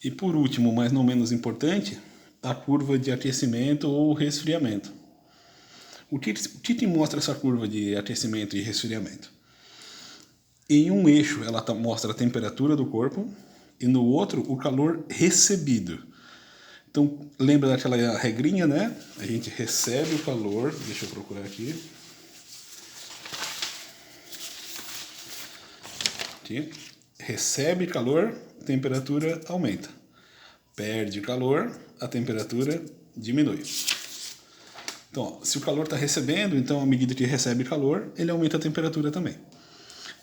E por último, mas não menos importante, a curva de aquecimento ou resfriamento. O que te mostra essa curva de aquecimento e resfriamento? Em um eixo ela mostra a temperatura do corpo e no outro o calor recebido. Então lembra daquela regrinha, né? A gente recebe o calor, deixa eu procurar aqui. Aqui. Recebe calor, temperatura aumenta. Perde calor, a temperatura diminui. Então, ó, se o calor está recebendo, então à medida que recebe calor, ele aumenta a temperatura também.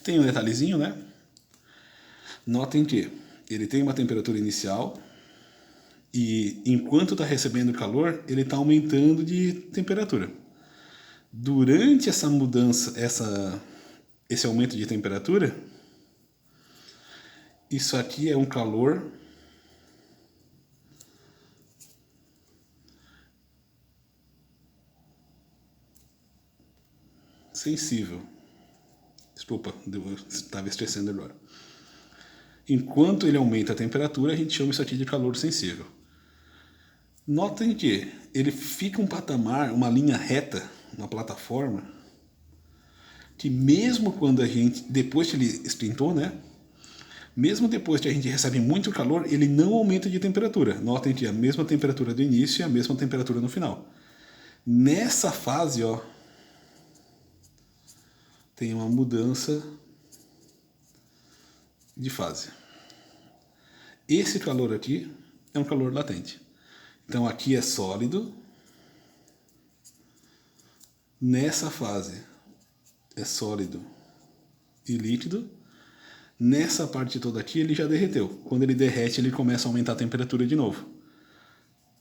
Tem um detalhezinho, né? Notem que ele tem uma temperatura inicial e enquanto está recebendo calor, ele está aumentando de temperatura. Durante essa mudança, esse aumento de temperatura, isso aqui é um calor sensível. Desculpa, estava estressando agora. Enquanto ele aumenta a temperatura, a gente chama isso aqui de calor sensível. Notem que ele fica um patamar, uma linha reta, uma plataforma, que mesmo quando a gente, depois que ele esquentou, né? Mesmo depois que a gente recebe muito calor, ele não aumenta de temperatura. Notem que a mesma temperatura do início e a mesma temperatura no final. Nessa fase, ó, tem uma mudança de fase. Esse calor aqui é um calor latente. Então aqui é sólido. Nessa fase é sólido e líquido. Nessa parte toda aqui ele já derreteu. Quando ele derrete, ele começa a aumentar a temperatura de novo.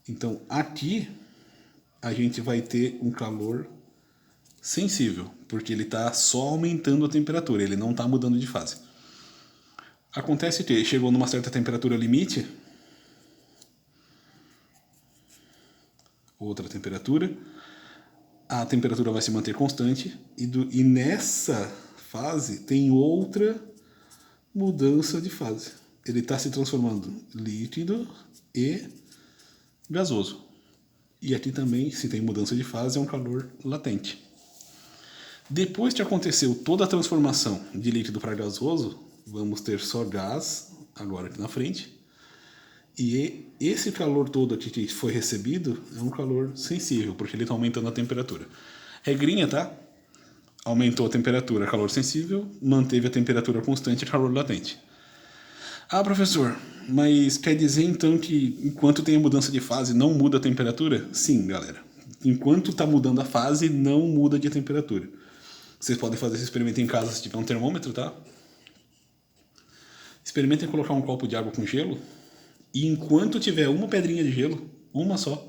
Então aqui a gente vai ter um calor sensível, porque ele está só aumentando a temperatura, ele não está mudando de fase. Acontece que chegou numa certa temperatura limite, outra temperatura, a temperatura vai se manter constante e nessa fase tem outra mudança de fase. Ele está se transformando líquido e gasoso. E aqui também, se tem mudança de fase, é um calor latente. Depois que aconteceu toda a transformação de líquido para gasoso, vamos ter só gás, agora aqui na frente. E esse calor todo aqui que foi recebido é um calor sensível, porque ele está aumentando a temperatura. Regrinha, tá? Aumentou a temperatura, calor sensível, manteve a temperatura constante, calor latente. Ah, professor, mas quer dizer então que enquanto tem a mudança de fase não muda a temperatura? Sim, galera. Enquanto está mudando a fase, não muda de temperatura. Vocês podem fazer esse experimento em casa se tiver um termômetro, tá? Experimentem colocar um copo de água com gelo e enquanto tiver uma pedrinha de gelo, uma só,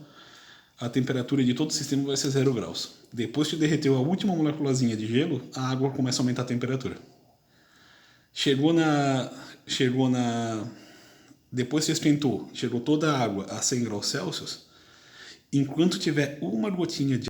a temperatura de todo o sistema vai ser 0 graus. Depois que derreteu a última moléculazinha de gelo, a água começa a aumentar a temperatura. Depois que esquentou, chegou toda a água a 100 graus Celsius, enquanto tiver uma gotinha de